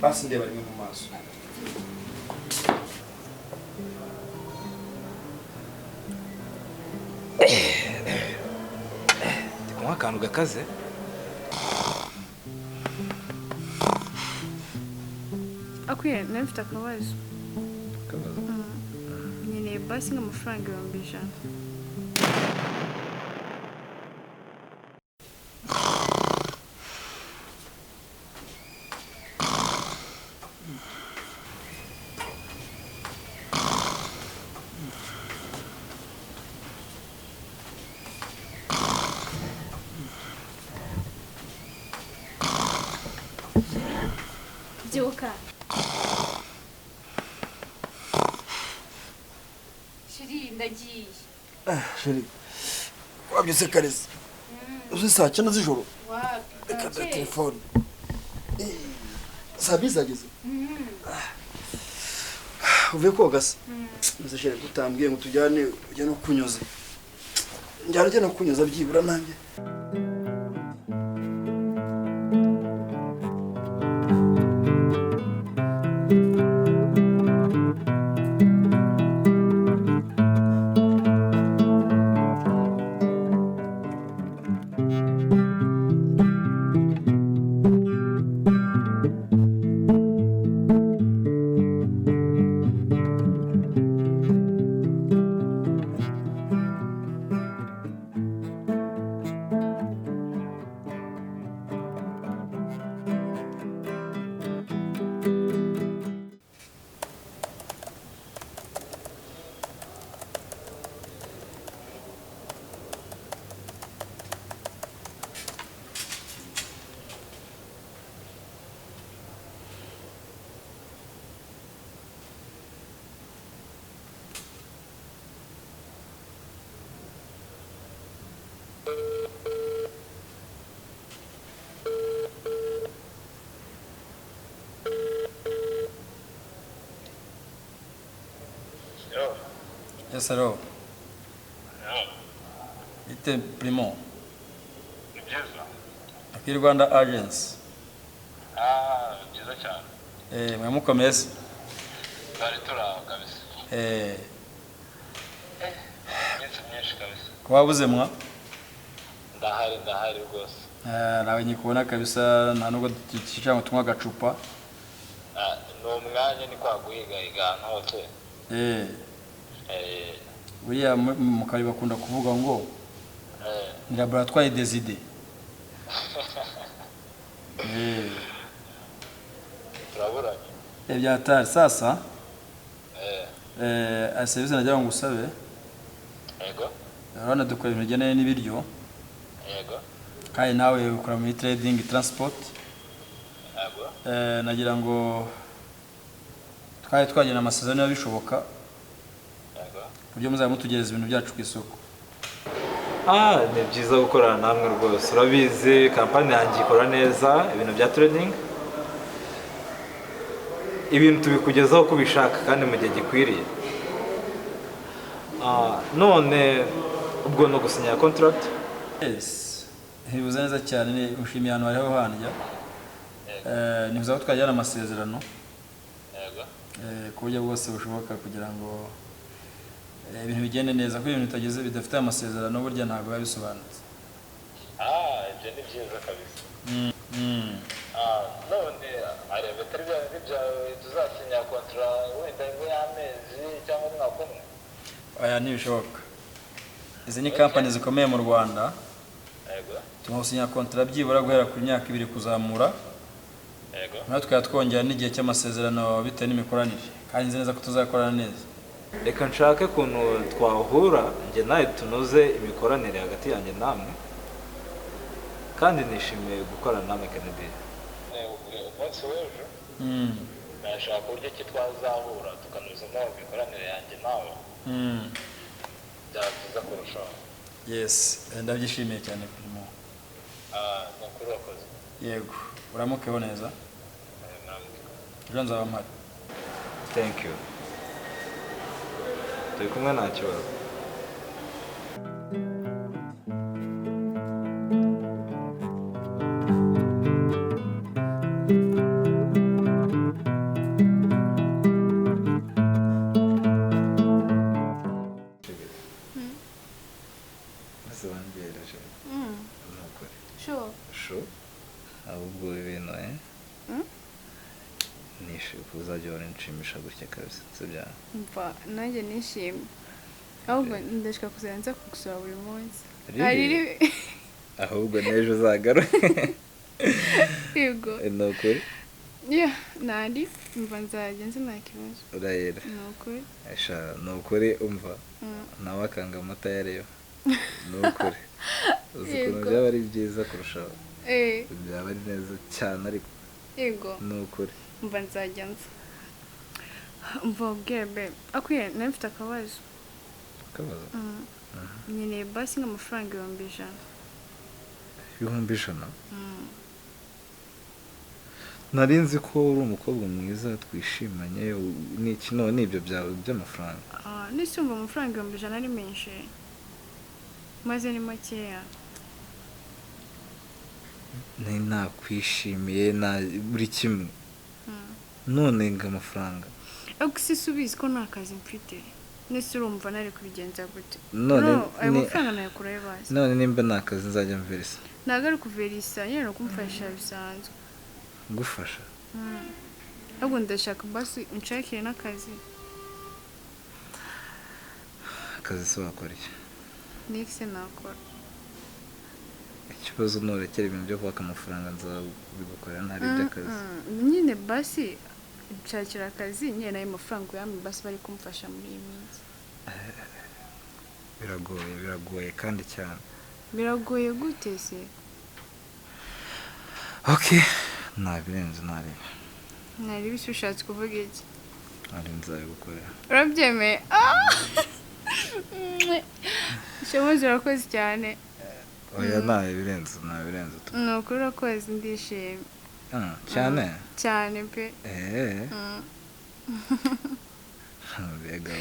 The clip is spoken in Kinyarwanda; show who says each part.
Speaker 1: basi ndeba rimwe mu maso.
Speaker 2: Ndikunywa akantu gakaze.
Speaker 3: Akwiye nafite akabazo. Nkeneye basi nk'amafaranga 100,000. Joka. Shiri ndagiye.
Speaker 1: Sheri. Wabyuse karese. Uzi saa 9 z'ijoro.
Speaker 3: Wapi?
Speaker 1: Reka telefone. Sabizageze. Uvuye koga se? Uzi Sheri tutambwiye ngo tujyane ujya no kunyoza. Njyana no kunyoza byibura nanjye.
Speaker 4: Yes, hello. Ite Primo. Akiri Rwanda Agency.
Speaker 5: Byiza cyane.
Speaker 4: Mwamukomeza.
Speaker 5: Bari turaho kabisa. Myinshi kabisa.
Speaker 4: Kwabuze mwa?
Speaker 5: Ndahari rwose.
Speaker 4: Nawe nyikubona kabisa nta nubwo tucishanga tumwa gacupa.
Speaker 5: No mwanya ni kwa guhiga ntoke.
Speaker 4: Buriya mu kari bakunda kuvuga ngo ni laboratoire des idées.
Speaker 5: Turaburanye.
Speaker 4: Byatari sasa. Service najya ngo usabe.
Speaker 5: Yego.
Speaker 4: Urabona dukora ibintu bijyanye n'ibiryo.
Speaker 5: Yego.
Speaker 4: Kandi nawe ukora muri trading transport.
Speaker 5: Yego.
Speaker 4: Nagira ngo twagena amasezerano bishoboka. Buryo muzaye mutugereza ibintu byacu ku isoko.
Speaker 2: Ni byiza gukorana namwe rwose. Urabizi kampani yanjye ikora neza ibintu bya trading. Ibintu tubikugezaho uko bishaka kandi mu gihe gikwiriye. None ubwo no gusinya contract?
Speaker 4: Yes. Hibuze neza cyane ushimiye ahantu hariho hanja. Nibuza ko twajyana amasezerano.
Speaker 5: Yego.
Speaker 4: Ku buryo bwose bushoboka kugira ngo ibintu bigende neza ko ibintu bitageze bidafite amasezerano burya ntabwo bisobanutse.
Speaker 5: Ibyo ni byiza kabisa. None arebe tari byawe tuzasinya kontra wenda ngo y'amezi cyangwa umwaka umwe.
Speaker 4: Aya ntibishoboka. Izi ni company zikomeye mu Rwanda.
Speaker 5: Yego.
Speaker 4: Tumusinya kontra byibura guhera ku myaka 2 kuzamura.
Speaker 5: Yego.
Speaker 4: Natwe twongera n'igihe cy'amasezerano bitewe n'imikoranire. Kandi nzi neza ko tuzakorana neza.
Speaker 2: Reka nshake kuntu twahura nge nawe tunoze imikoranire hagati yanjye namwe kandi nishimiye gukorana namwe Kennedy.
Speaker 5: Umunsi w'ejo nashaka uburyo ki twazahura tukanuzamo imikoranire yanjye nawe. Byavuze kurushaho.
Speaker 4: Yes, ndabyishimiye cyane Primo.
Speaker 5: Nakuru wakoze.
Speaker 4: Yego, uramukeho neza. Ejo nzaba mpari.
Speaker 2: Thank you. Turi kumwe nta kibazo. ahubwo ibintu uzajya uhora unshimisha gutya kabisa sibyo
Speaker 3: mva nanjye nishimye ahubwo ndashaka kuzajya nza kugusura buri munsi
Speaker 2: ahubwo n'ejo uzagaruke
Speaker 3: yego
Speaker 2: ni ukuri
Speaker 3: nari mva nzajya nzi nta kibazo
Speaker 2: urahera
Speaker 3: ni ukuri
Speaker 2: ni ukuri umva nawe akanga amata yareba ni ukuri uzi ukuntu byaba ari byiza kurushaho byaba ari neza cyane ariko
Speaker 3: yego
Speaker 2: ni ukuri
Speaker 3: mva nzajya nza mva ubwire be akwiye nawe mfite akabazo nkeneye basi nk'amafaranga 100,000
Speaker 2: 100,000 nari nzi ko uri umukobwa mwiza twishimanye n'iki none ibyo byawe by'amafaranga
Speaker 3: nisumva amafaranga 100,000 ari menshi maze ni makeya
Speaker 2: nakwishimiye na buri kimwe none ngo amafaranga
Speaker 3: ariko ubizi ko nta kazi mfite nese urumva nari kubigenza gute
Speaker 2: none
Speaker 3: ayo mafaranga nayakurayo basi
Speaker 2: none nimba nta kazi nzajya mverisa
Speaker 3: ntabwo ari kuverisa nyine no kumfasha bisanzwe
Speaker 2: ngufasha
Speaker 3: ahubwo ndashaka basi unshakire n'akazi
Speaker 2: se wakora iki
Speaker 3: niki nakora
Speaker 2: ikibazo nurekera ibintu byo kubaka amafaranga nzabigukorera ntari iby'akazi
Speaker 3: nyine basi nshakira akazi nyine nayo mafaranga uyamwe basi bari kumfasha muri iyi minsi
Speaker 2: biragoye kandi cyane
Speaker 3: biragoye gute se
Speaker 2: nabirenze
Speaker 3: nari bisi ushatse kuvuga iki
Speaker 2: ari nzabigukorera
Speaker 3: urabyemeye shema zirakoze cyane
Speaker 2: oya nabirenze
Speaker 3: ni ukuri urakoze ndishimye
Speaker 2: cyane
Speaker 3: pe
Speaker 2: mbega